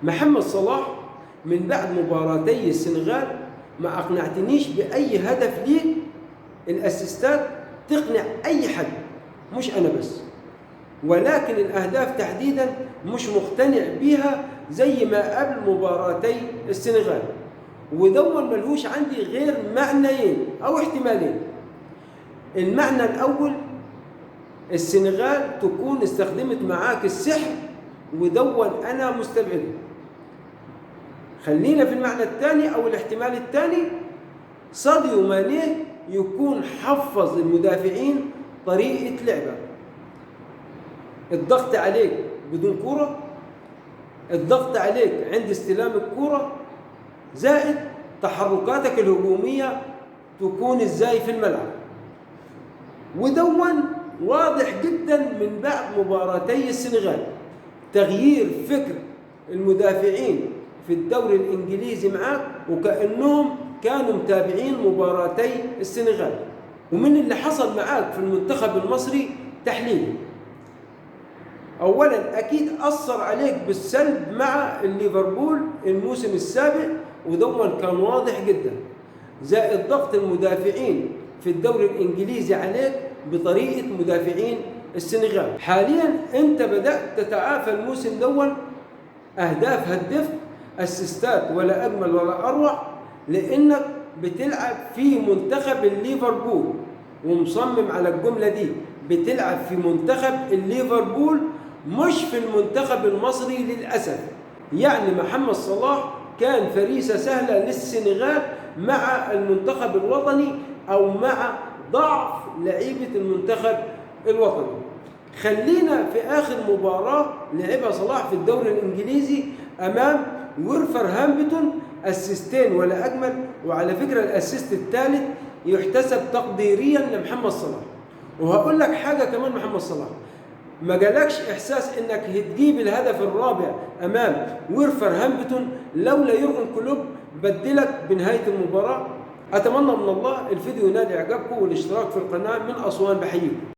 محمد صلاح من بعد مباراتي السنغال ما أقنعتنيش بأي هدف ليه. الأسيستات تقنع أي حد، مش أنا بس، ولكن الأهداف تحديدا مش مقتنع بيها زي ما قبل مباراتي السنغال. ودون ملهوش عندي غير معنيين أو احتمالين. المعنى الأول، السنغال تكون استخدمت معاك السحر، ودون أنا مستبعده. خلينا في المعنى الثاني أو الاحتمال الثاني، ساديو ماني يكون حفظ المدافعين طريقة لعبة، الضغط عليك بدون كرة، الضغط عليك عند استلام الكرة، زائد تحركاتك الهجومية تكون ازاي في الملعب. ودون واضح جدا من بعد مباراتي السنغال تغيير فكر المدافعين في الدوري الإنجليزي معاك، وكأنهم كانوا متابعين مباراتي السنغال. ومن اللي حصل معاك في المنتخب المصري تحليل، أولا أكيد أثر عليك بالسلب مع ليفربول الموسم السابق، ودون كان واضح جدا، زائد ضغط المدافعين في الدوري الإنجليزي عليك بطريقة مدافعين السنغال. حاليا أنت بدأت تتعافى الموسم دون، أهداف هدفت، أسيستات ولا أجمل ولا أروع، لأنك بتلعب في منتخب الليفربول، ومصمم على الجملة دي، بتلعب في منتخب الليفربول مش في المنتخب المصري للأسف. يعني محمد صلاح كان فريسة سهلة للسنغال مع المنتخب الوطني أو مع ضعف لعيبة المنتخب الوطني. خلينا في آخر مباراة لعبها صلاح في الدوري الإنجليزي أمام وولفرهامبتون، أسيستين ولا أجمل. وعلى فكرة الأسيست الثالث يحتسب تقديريا لمحمد صلاح. وهقول لك حاجة كمان، محمد صلاح ما جالكش إحساس إنك هتجيب الهدف الرابع أمام وولفرهامبتون لولا يورجن كلوب بدلك بنهاية المباراة؟ أتمنى من الله الفيديو ينال إعجابكم والاشتراك في القناة. من أسوان بحييكم.